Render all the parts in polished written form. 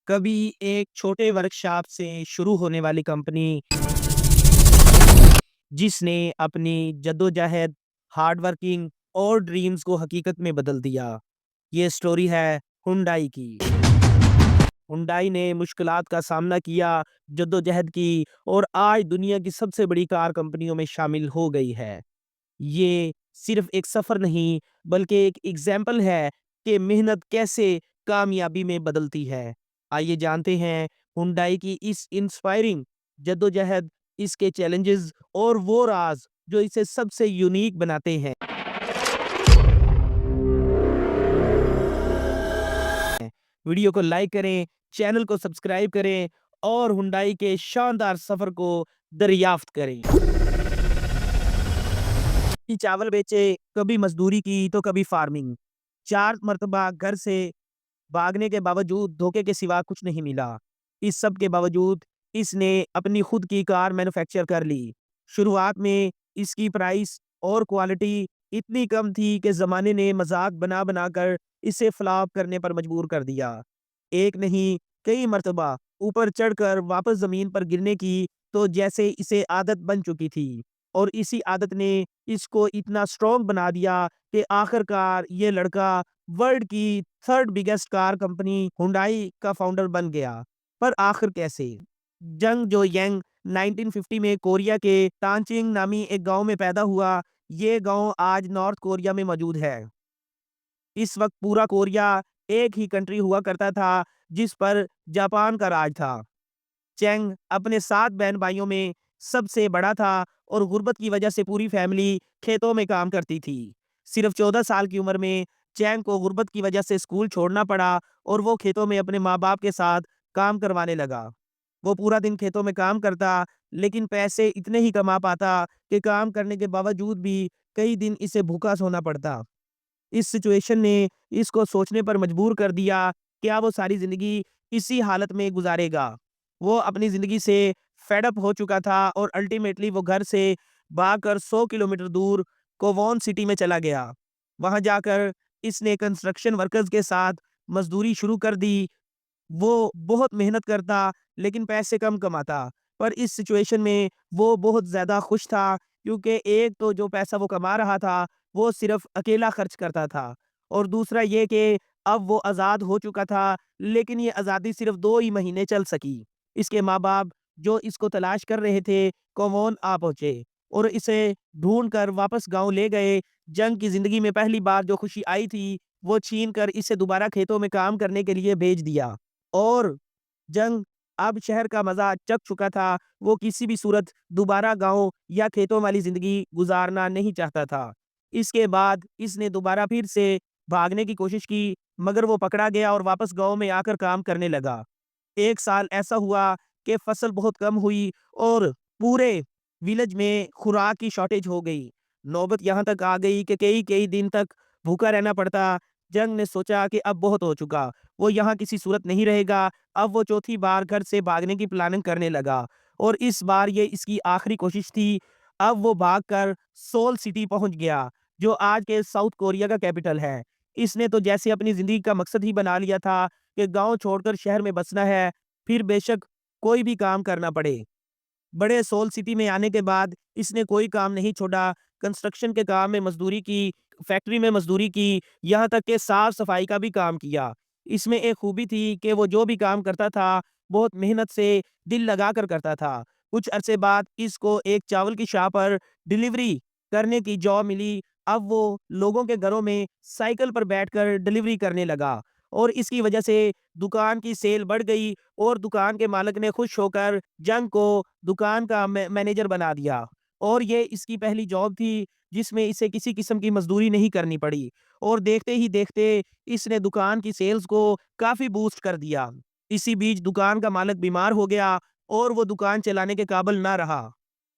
कभी एक छोटे वर्कशॉप से शुरू होने वाली कंपनी जिसने अपनी जद्दोजहद, हार्ड वर्किंग और ड्रीम्स को हकीकत में बदल दिया। ये स्टोरी है हुंडई की। हुंडई ने मुश्किलात का सामना किया, जद्दोजहद की और आज दुनिया की सबसे बड़ी कार कंपनियों में शामिल हो गई है। ये सिर्फ एक सफ़र नहीं, बल्कि एक एग्ज़ाम्पल है कि मेहनत कैसे कामयाबी में बदलती है। आइए जानते हैं हुंडई की इस इंस्पायरिंग जद्दोजहद, इसके चैलेंजेस और वो राज़ जो इसे सबसे यूनिक बनाते हैं। वीडियो को लाइक करें, चैनल को सब्सक्राइब करें और हुंडई के शानदार सफ़र को दरियाफ्त करें। कि चावल बेचे, कभी मज़दूरी की तो कभी फार्मिंग। 4 मर्तबा घर से भागने के बावजूद धोखे के सिवा कुछ नहीं मिला। इस सब के बावजूद इसने अपनी खुद की कार मैन्युफैक्चर कर ली। शुरुआत में इसकी प्राइस और क्वालिटी इतनी कम थी कि ज़माने ने मज़ाक बना-बना कर इसे फ्लॉप करने पर मजबूर कर दिया। एक नहीं, कई मर्तबा ऊपर चढ़कर वापस ज़मीन पर गिरने की तो जैसे इसे आदत बन चुकी थी और इसी आदत ने इसको इतना स्ट्रॉन्ग बना दिया कि आखिरकार ये लड़का वर्ल्ड की third biggest car company Hyundai का फाउंडर बन गया। पर आखिर कैसे? जंग जो यंग 1950 में कोरिया के तानचिंग नामी एक गांव में पैदा हुआ। ये गांव आज नॉर्थ कोरिया में मौजूद है। इस वक्त पूरा कोरिया एक ही कंट्री हुआ करता था जिस पर जापान का राज था। चैंग अपने 7 बहन-भाइयों में सबसे बड़ा था और गुर्बत की वजह से पूरी फैमिली खेतों में काम करती थी। सिर्फ 14 साल की उम्र में चैंग को गुर्बत की वजह से स्कूल छोड़ना पड़ा और वो खेतों में अपने माँ-बाप के साथ काम करवाने लगा। वो पूरा दिन खेतों में काम करता, लेकिन पैसे इतने ही कमा पाता कि काम करने के बावजूद भी कई दिन इसे भूखा सोना पड़ता। इस सिचुएशन ने इसको सोचने पर मजबूर कर दिया, क्या वो सारी ज़िंदगी इसी हालत में गुज़ारेगा? वो अपनी ज़िंदगी से फेड अप हो चुका था और अल्टीमेटली वो घर से भागकर 100 किलोमीटर दूर कोवोन सिटी में चला गया। वहाँ जाकर इसने कंस्ट्रक्शन वर्कर्स के साथ मज़दूरी शुरू कर दी। वो बहुत मेहनत करता, लेकिन पैसे कम कमाता। पर इस सिचुएशन में वो बहुत ज़्यादा खुश था, क्योंकि एक तो जो पैसा वो कमा रहा था, वो सिर्फ़ अकेला खर्च करता था और दूसरा ये कि अब वो आज़ाद हो चुका था, लेकिन ये आज़ादी सिर्फ़ 2 ही महीने चल सकी। इसके माँ-बाप जो इसको तलाश कर रहे थे, कोवोन आ पहुँचे और इसे ढूँढ कर वापस गाँव ले गए। जंग की ज़िंदगी में पहली बार जो खुशी आई थी, वो छीन कर इसे दोबारा खेतों में काम करने के लिए भेज दिया। और जंग अब शहर का मज़ा चख चुका था, वो किसी भी सूरत दोबारा गाँव या खेतों वाली ज़िंदगी गुज़ारना नहीं चाहता था। इसके बाद इसने दोबारा फिर से भागने की कोशिश की, मगर वो पकड़ा गया और वापस गाँव में आकर काम करने लगा। 1 साल ऐसा हुआ कि फसल बहुत कम हुई और पूरे विलेज में खुराक की शॉर्टेज हो गई। नौबत यहाँ तक आ गई कि कई-कई दिन तक भूखा रहना पड़ता। जंग ने सोचा कि अब बहुत हो चुका, वो यहाँ किसी सूरत नहीं रहेगा। अब वो चौथी बार घर से भागने की प्लानिंग करने लगा और इस बार ये इसकी आखिरी कोशिश थी। अब वो भागकर सोल सिटी पहुँच गया, जो आज के साउथ कोरिया का कैपिटल है। इसने तो जैसे अपनी ज़िंदगी का मकसद ही बना लिया था कि गाँव छोड़कर शहर में बसना है, फिर बेशक कोई भी काम करना पड़े। बड़े सोल सिटी में आने के बाद इसने कोई काम नहीं छोड़ा, कंस्ट्रक्शन के काम में मज़दूरी की, फैक्ट्री में मज़दूरी की, यहाँ तक कि साफ-सफाई का भी काम किया। इसमें एक खूबी थी कि वो जो भी काम करता था, बहुत मेहनत से दिल लगाकर करता था। कुछ अरसे बाद इसको एक चावल की शॉप पर डिलीवरी करने की जॉब मिली। अब वो लोगों के घरों में साइकिल पर बैठकर डिलीवरी करने लगा और इसकी वजह से दुकान की सेल बढ़ गई और दुकान के मालिक ने खुश होकर जंग को दुकान का मैनेजर बना दिया और ये इसकी पहली जॉब थी जिसमें इसे किसी किस्म की मजदूरी नहीं करनी पड़ी और देखते ही देखते इसने दुकान की सेल्स को काफ़ी बूस्ट कर दिया। इसी बीच दुकान का मालिक बीमार हो गया और वो दुकान चलाने के काबिल ना रहा।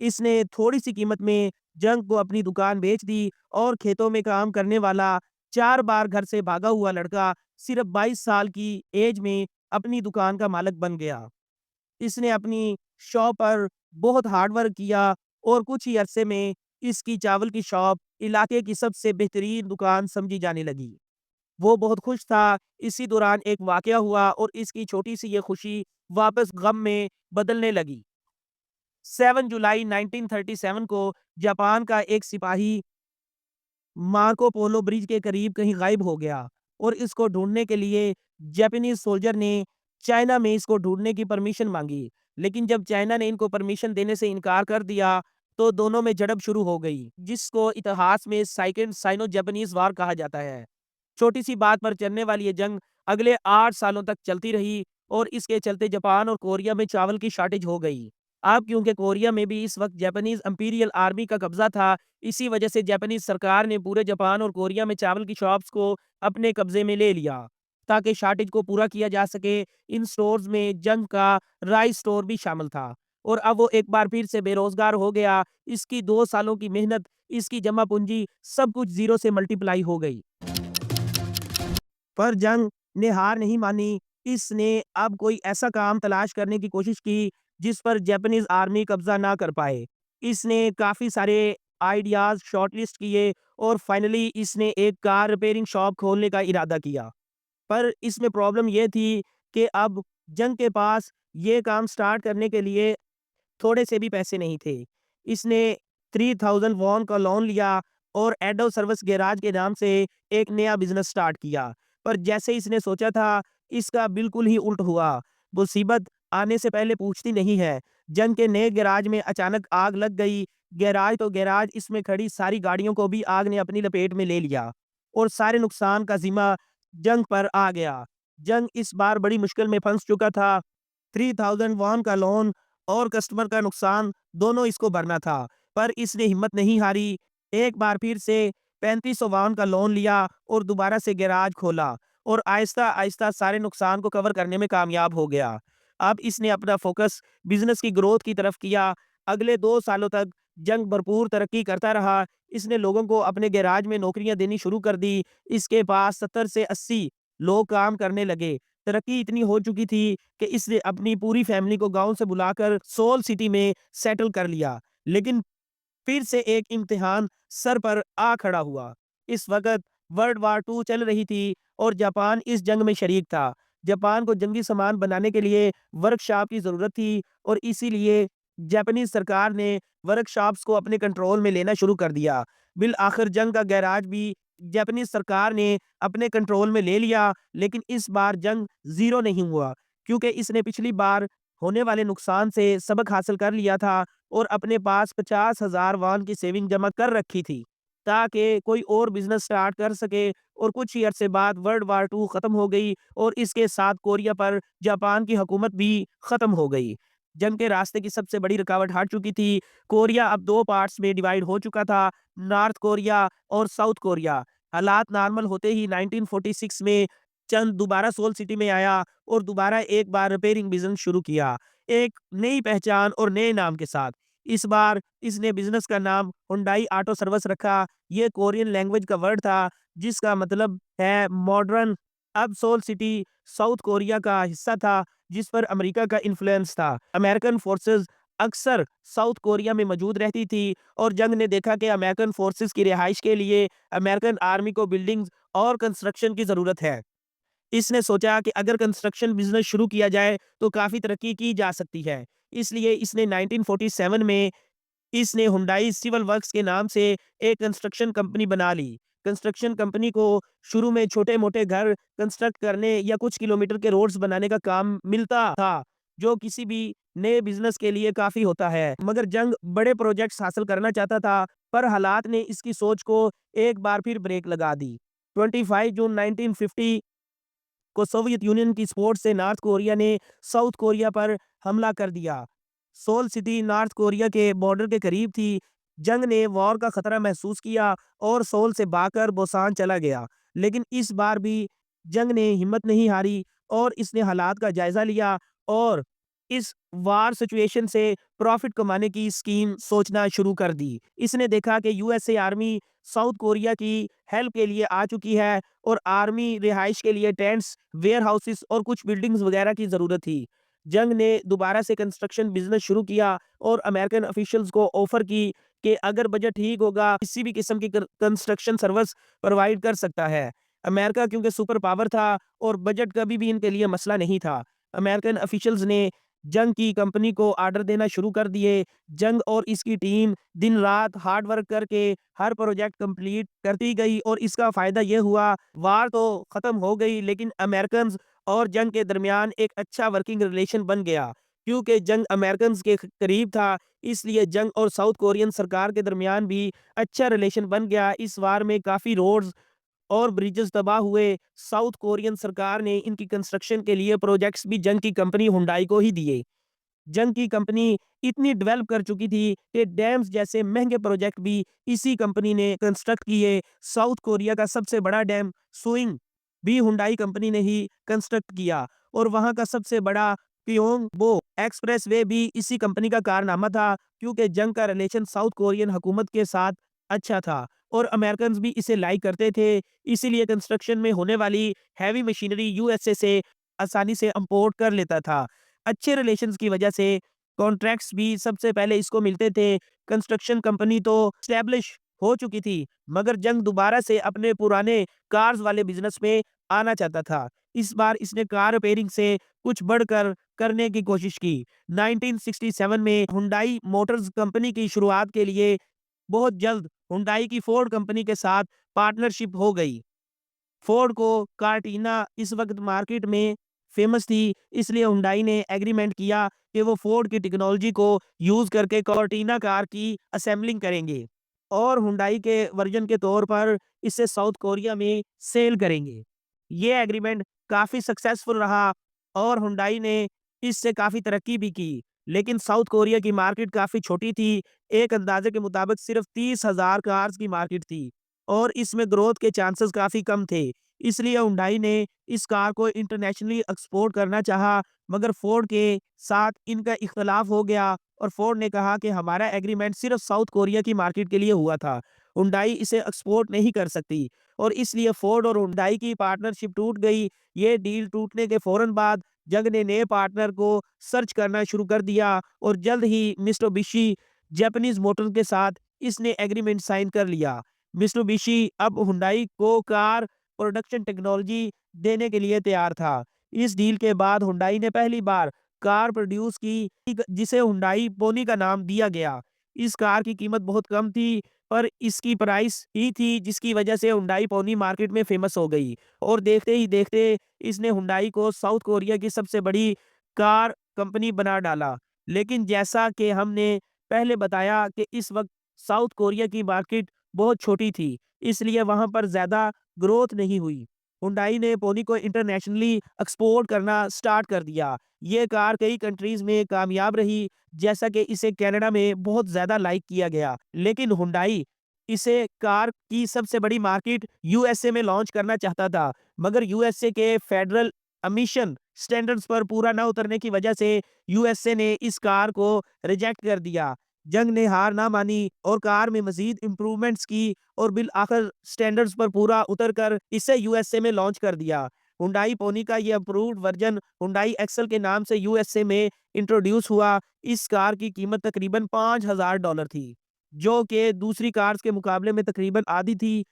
इसने थोड़ी-सी कीमत में जंग को अपनी दुकान बेच दी और खेतों में काम करने वाला 4 बार घर से भागा हुआ लड़का सिर्फ 22 साल की एज में अपनी दुकान का मालिक बन गया। इसने अपनी शॉप पर बहुत हार्ड वर्क किया और कुछ ही अरसे में इसकी चावल की शॉप इलाके की सबसे बेहतरीन दुकान समझी जाने लगी। वो बहुत खुश था। इसी दौरान एक वाक़या हुआ और इसकी छोटी-सी ये खुशी वापस गम में बदलने लगी। 7 जुलाई 1937 को जापान का एक सिपाही मार्को पोलो ब्रिज के करीब कहीं गायब हो गया और इसको ढूँढने के लिए जापानीज़ सोल्जर ने चाइना में इसको ढूँढने की परमिशन माँगी। लेकिन जब चाइना ने इनको परमिशन देने से इनकार कर दिया, तो दोनों में झड़प शुरू हो गई, जिसको इतिहास में सेकंड साइनो जापानीज़ वॉर कहा जाता है। छोटी-सी बात पर चलने वाली ये जंग अगले 8 सालों तक चलती रही और इसके चलते जापान और कोरिया में चावल की शॉर्टेज हो गई। अब क्योंकि कोरिया में भी इस वक़्त जापानीज़ इंपीरियल आर्मी का कब्ज़ा था, इसी वजह से जापानीज़ सरकार ने पूरे जापान और कोरिया में चावल की शॉप्स को अपने कब्ज़े में ले लिया, ताकि शॉर्टेज को पूरा किया जा सके। इन स्टोर्स में जंग का राइस स्टोर भी शामिल था और अब वो एक बार फिर से बेरोज़गार हो गया। इसकी 2 सालों की मेहनत, इसकी जमा पूँजी सब कुछ ज़ीरो से मल्टीप्लाई हो गई। पर जंग ने हार नहीं मानी। इसने अब कोई ऐसा काम तलाश करने की कोशिश की, जिस पर जापानीज़ आर्मी कब्ज़ा ना कर पाए। इसने काफ़ी सारे आइडियाज़ शॉर्टलिस्ट किए और फाइनली इसने एक कार रिपेयरिंग शॉप खोलने का इरादा किया। पर इसमें प्रॉब्लम ये थी कि अब जंग के पास ये काम स्टार्ट करने के लिए थोड़े से भी पैसे नहीं थे। इसने 3000 वॉन का लोन लिया और एडो सर्विस गैराज के नाम से एक नया बिज़नेस स्टार्ट किया। पर जैसे इसने सोचा था, इसका बिल्कुल ही उल्ट हुआ। मुसीबत आने से पहले पूछती नहीं है। जंग के नए गैराज में अचानक आग लग गई। गैराज तो गैराज, इसमें खड़ी सारी गाड़ियों को भी आग ने अपनी लपेट में ले लिया और सारे नुकसान का ज़िम्मा जंग पर आ गया। जंग इस बार बड़ी मुश्किल में फँस चुका था। 3000 वॉन का लोन और कस्टमर का नुकसान दोनों इसको भरना था, पर इसने हिम्मत नहीं हारी। एक बार फिर से 3500 वॉन का लोन लिया और दोबारा से गैराज खोला और आहिस्ता-आहिस्ता सारे नुकसान को कवर करने में कामयाब हो गया। अब इसने अपना फ़ोकस बिज़नेस की ग्रोथ की तरफ किया। अगले 2 सालों तक जंग भरपूर तरक्की करता रहा। इसने लोगों को अपने गैराज में नौकरियाँ देनी शुरू कर दी। इसके पास 70 से 80 लोग काम करने लगे। तरक्की इतनी हो चुकी थी कि इसने अपनी पूरी फैमिली को गाँव से बुलाकर सोल सिटी में सेटल कर लिया। लेकिन फिर से एक इम्तिहान सर पर आ खड़ा हुआ। इस वक़्त वर्ल्ड वार 2 चल रही थी और जापान इस जंग में शरीक था। जापान को जंगी सामान बनाने के लिए वर्कशॉप की ज़रूरत थी और इसीलिए जापानीज़ सरकार ने वर्कशॉप्स को अपने कंट्रोल में लेना शुरू कर दिया। बिल आखिर जंग का गैराज भी जापानीज़ सरकार ने अपने कंट्रोल में ले लिया, लेकिन इस बार जंग ज़ीरो नहीं हुआ, क्योंकि इसने पिछली बार होने वाले नुकसान से सबक हासिल कर लिया था और अपने पास 50,000 वॉन की सेविंग जमा कर रखी थी, ताकि कोई और बिज़नेस स्टार्ट कर सके। और कुछ ही अरसे बाद वर्ल्ड वार 2 खत्म हो गई और इसके साथ कोरिया पर जापान की हुकूमत भी खत्म हो गई। जंग के रास्ते की सबसे बड़ी रुकावट हट चुकी थी। कोरिया अब 2 पार्ट्स में डिवाइड हो चुका था, नॉर्थ कोरिया और साउथ कोरिया। हालात नॉर्मल होते ही 1946 में चंद दोबारा सोल सिटी में आया और दोबारा एक बार रिपेयरिंग बिज़नेस शुरू किया, एक नई पहचान और नए नाम के साथ। इस बार इसने बिज़नेस का नाम हुंडई ऑटो सर्विस रखा। ये कोरियन लैंग्वेज का वर्ड था, जिसका मतलब है मॉडर्न। अब सोल सिटी साउथ कोरिया का हिस्सा था, जिस पर अमेरिका का इन्फ्लुएंस था। अमेरिकन फोर्सेस अक्सर साउथ कोरिया में मौजूद रहती थी और जंग ने देखा कि अमेरिकन फोर्सेस की रिहाइश के लिए अमेरिकन आर्मी को बिल्डिंग्स और कंस्ट्रक्शन की ज़रूरत है। इसने सोचा कि अगर कंस्ट्रक्शन बिज़नेस शुरू किया जाए, तो काफ़ी तरक्की की जा सकती है। इसलिए इसने 1947 में इसने हुंडई सिविल वर्क्स के नाम से एक कंस्ट्रक्शन कंपनी बना ली। कंस्ट्रक्शन कंपनी को शुरू में छोटे-मोटे घर कंस्ट्रक्ट करने या कुछ किलोमीटर के रोड्स बनाने का काम मिलता था, जो किसी भी नए बिज़नेस के लिए काफ़ी होता है। मगर जंग बड़े प्रोजेक्ट्स हासिल करना चाहता था, पर हालात ने इसकी सोच को एक बार फिर ब्रेक लगा दी। 25 जून 1950 को सोवियत यूनियन की सपोर्ट से नॉर्थ कोरिया ने साउथ कोरिया पर हमला कर दिया। सोल सिटी नॉर्थ कोरिया के बॉर्डर के करीब थी। जंग ने वॉर का खतरा महसूस किया और सोल से भागकर बुसान चला गया। लेकिन इस बार भी जंग ने हिम्मत नहीं हारी और इसने हालात का जायजा लिया और इस वार सिचुएशन से प्रॉफिट कमाने की स्कीम सोचना शुरू कर दी। इसने देखा कि यूएसए आर्मी साउथ कोरिया की हेल्प के लिए आ चुकी है और आर्मी रिहाइश के लिए टेंट्स, वेयरहाउसेस और कुछ बिल्डिंग्स वगैरह की ज़रूरत थी। जंग ने दोबारा से कंस्ट्रक्शन बिज़नेस शुरू किया और अमेरिकन ऑफिशियल्स को ऑफ़र की कि अगर बजट ठीक होगा, किसी भी किस्म की कंस्ट्रक्शन सर्विस प्रोवाइड कर सकता है। अमेरिका क्योंकि सुपर पावर था और बजट कभी भी इनके लिए मसला नहीं था। अमेरिकन ऑफिशियल्स ने जंग की कंपनी को ऑर्डर देना शुरू कर दिए। जंग और इसकी टीम दिन-रात हार्ड वर्क करके हर प्रोजेक्ट कंप्लीट करती गई और इसका फ़ायदा ये हुआ, वार तो ख़त्म हो गई लेकिन अमेरिकन्स और जंग के दरमियान एक अच्छा वर्किंग रिलेशन बन गया। क्योंकि जंग अमेरिकन्स के करीब था, इसलिए जंग और साउथ कोरियन सरकार के दरमियान भी अच्छा रिलेशन बन गया। इस वार में काफ़ी रोड्स और ब्रिजेस तबाह हुए। साउथ कोरियन सरकार ने इनकी कंस्ट्रक्शन के लिए प्रोजेक्ट्स भी जंग की कंपनी हुंडई को ही दिए। जंग की कंपनी इतनी डेवलप कर चुकी थी कि डैम्स जैसे महंगे प्रोजेक्ट भी इसी कंपनी ने कंस्ट्रक्ट किए। साउथ कोरिया का सबसे बड़ा डैम सुइंग भी हुंडई कंपनी ने ही कंस्ट्रक्ट किया और वहां का सबसे बड़ा प्योंगबो एक्सप्रेसवे भी इसी कंपनी का कारनामा था, क्योंकि जंग का रिलेशन साउथ कोरियन हुकूमत के साथ अच्छा था और अमेरिकन भी इसे लाइक करते थे। इसीलिए कंस्ट्रक्शन में होने वाली हैवी मशीनरी यूएसए से आसानी से इंपोर्ट कर लेता था। अच्छे रिलेशंस की वजह से कॉन्ट्रैक्ट्स भी सबसे पहले इसको मिलते थे। कंस्ट्रक्शन कंपनी तो एस्टैब्लिश हो चुकी थी, मगर जंग दोबारा से अपने पुराने कार्स वाले बिजनेस में आना चाहता था। इस बार इसने कार रिपेयरिंग से कुछ बढ़कर करने की कोशिश की। 1967 में हुंडई मोटर्स कंपनी की शुरुआत के लिए बहुत जल्द हुंडई की फोर्ड कंपनी के साथ पार्टनरशिप हो गई। फोर्ड को कार्टिना इस वक्त मार्केट में फेमस थी, इसलिए हुंडई ने एग्रीमेंट किया कि वो फोर्ड की टेक्नोलॉजी को यूज करके कार्टिना कार की असेंबलिंग करेंगे और हुंडई के वर्जन के तौर पर इसे साउथ कोरिया में सेल करेंगे। ये एग्रीमेंट काफी सक्सेसफुल रहा और हुंडई ने इससे काफी तरक्की भी की, लेकिन साउथ कोरिया की मार्केट काफी छोटी थी। एक अंदाजे के मुताबिक सिर्फ 30,000 कार्स की मार्केट थी और इसमें ग्रोथ के चांसेस काफ़ी कम थे। इसलिए हुंडई ने इस कार को इंटरनेशनली एक्सपोर्ट करना चाहा, मगर फोर्ड के साथ इनका इख्तलाफ हो गया और फोर्ड ने कहा कि हमारा एग्रीमेंट सिर्फ साउथ कोरिया की मार्केट के लिए हुआ था। हुंडई इसे एक्सपोर्ट नहीं कर सकती और इसलिए फोर्ड और हुंडई की पार्टनरशिप टूट गई। ये डील टूटने के फौरन बाद जंग ने नए पार्टनर को सर्च करना शुरू कर दिया और जल्द ही मित्सुबिशी जापानीज मोटर्स के साथ इसने एग्रीमेंट साइन कर लिया। मित्सुबिशी अब हुंडई को कार प्रोडक्शन टेक्नोलॉजी देने के लिए तैयार था। इस डील के बाद हुंडई ने पहली बार कार प्रोड्यूस की जिसे हुंडई पोनी का नाम दिया गया। इस कार की कीमत बहुत कम थी, पर इसकी प्राइस ही थी जिसकी वजह से हुंडई पोनी मार्केट में फेमस हो गई और देखते ही देखते इसने हुंडई को साउथ कोरिया की सबसे बड़ी कार कंपनी बना डाला। लेकिन जैसा कि हमने पहले बताया कि इस वक्त साउथ कोरिया की मार्केट बहुत छोटी थी, इसलिए वहाँ पर ज़्यादा ग्रोथ नहीं हुई। हुंडई ने पोनी को इंटरनेशनली एक्सपोर्ट करना स्टार्ट कर दिया। ये कार कई कंट्रीज़ में कामयाब रही, जैसा कि इसे कनाडा में बहुत ज़्यादा लाइक किया गया। लेकिन हुंडई इसे कार की सबसे बड़ी मार्केट यूएसए में लॉन्च करना चाहता था, मगर यूएसए के फेडरल एमिशन स्टैंडर्ड्स पर पूरा न उतरने की वजह से यूएसए ने इस कार को रिजेक्ट कर दिया। जंग ने हार ना मानी और कार में मजीद इम्प्रूवमेंट्स की और बिल आखिर स्टैंडर्ड्स पर पूरा उतर कर इसे यूएसए में लॉन्च कर दिया। हुंडई पोनी का ये अप्रूव्ड वर्जन हुंडई एक्सेल के नाम से यूएसए में इंट्रोड्यूस हुआ। इस कार की कीमत तकरीबन $5,000 थी, जो कि दूसरी कार्स के मुकाबले में तकरीबन आधी थी।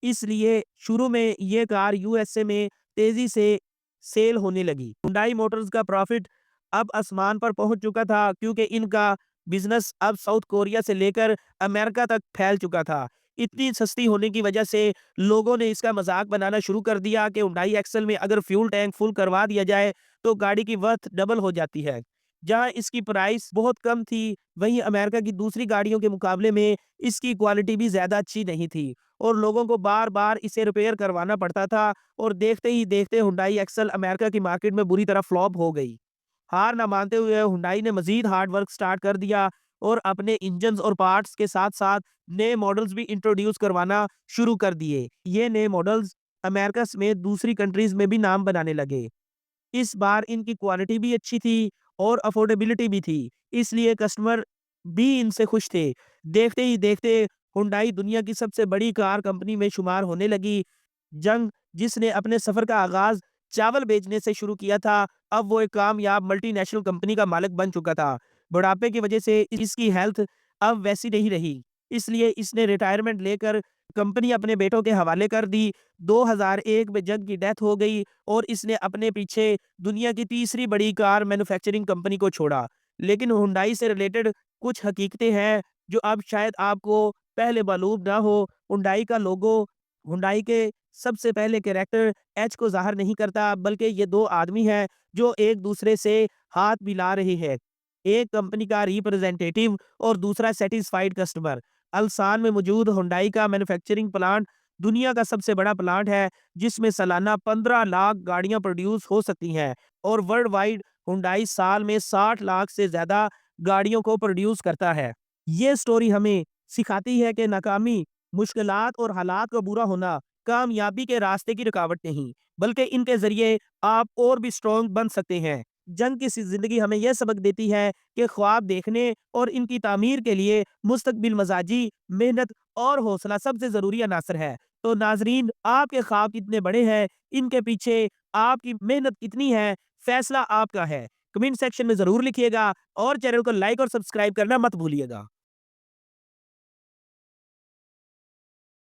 इसलिए शुरू में ये कार यूएसए में तेजी से सेल होने लगी। हुंडई मोटर्स का प्रॉफिट अब आसमान पर पहुंच चुका था, क्योंकि इनका बिजनेस अब साउथ कोरिया से लेकर अमेरिका तक फैल चुका था। इतनी सस्ती होने की वजह से लोगों ने इसका मजाक बनाना शुरू कर दिया कि हुंडई एक्सेल में अगर फ्यूल टैंक फुल करवा दिया जाए तो गाड़ी की वर्थ डबल हो जाती है। जहां इसकी प्राइस बहुत कम थी, वहीं अमेरिका की दूसरी गाड़ियों के मुकाबले में इसकी क्वालिटी भी ज्यादा अच्छी नहीं थी और लोगों को बार बार इसे रिपेयर करवाना पड़ता था और देखते ही देखते हुंडई एक्सेल अमेरिका की मार्केट में बुरी तरह फ्लॉप हो गई। हार ना मानते हुए हुंडई ने मजीद हार्ड वर्क स्टार्ट कर दिया और अपने इंजन्स और पार्ट्स के साथ साथ नए मॉडल्स भी इंट्रोड्यूस करवाना शुरू कर दिए। ये नए मॉडल्स अमेरिका समेत दूसरी कंट्रीज में भी नाम बनाने लगे। इस बार इनकी क्वालिटी भी अच्छी थी और अफोर्डेबिलिटी भी थी, इसलिए कस्टमर भी इनसे खुश थे। देखते ही देखते हुंडई दुनिया की सबसे बड़ी कार कंपनी में शुमार होने लगी। जंग, जिसने अपने सफर का आगाज चावल बेचने से शुरू किया था, अब वो एक कामयाब मल्टीनेशनल कंपनी का मालिक बन चुका था। बुढ़ापे की वजह से इसकी हेल्थ अब वैसी नहीं रही, इसलिए इसने रिटायरमेंट लेकर कंपनी अपने बेटों के हवाले कर दी। 2001 में जग की डेथ हो गई और इसने अपने पीछे दुनिया की तीसरी बड़ी कार मैन्युफैक्चरिंग कंपनी को छोड़ा। लेकिन हुंडई से रिलेटेड कुछ हकीकतें हैं जो अब शायद आपको पहले मालूम ना हो। हुंडई का लोगो हुंडई के सबसे पहले कैरेक्टर एच को ज़ाहिर नहीं करता, बल्कि ये 2 आदमी हैं जो एक-दूसरे से हाथ मिला रहे हैं। एक कंपनी का रिप्रेजेंटेटिव और दूसरा सैटिस्फाइड कस्टमर। अल्सान में मौजूद हुंडई का मैन्युफैक्चरिंग प्लांट दुनिया का सबसे बड़ा प्लांट है, जिसमें सालाना 15 लाख गाड़ियां प्रोड्यूस हो सकती हैं और वर्ल्ड वाइड हुंडई साल में 60 लाख से ज़्यादा गाड़ियों को प्रोड्यूस करता है। ये स्टोरी हमें सिखाती है कि नाकामी, मुश्किलात और हालात का बुरा होना कामयाबी के रास्ते की रुकावट नहीं, बल्कि इनके ज़रिए आप और भी स्ट्रॉन्ग बन सकते हैं। जंग की ज़िंदगी हमें यह सबक देती है कि ख्वाब देखने और इनकी तामीर के लिए मुस्तकबिल मज़ाजी, मेहनत और हौसला सबसे ज़रूरी अनासर है। तो नाज़रीन, आपके ख्वाब कितने बड़े हैं, इनके पीछे आपकी मेहनत कितनी है, फ़ैसला आपका है। कमेंट सेक्शन में ज़रूर लिखिएगा और चैनल को लाइक और सब्सक्राइब करना मत भूलिएगा।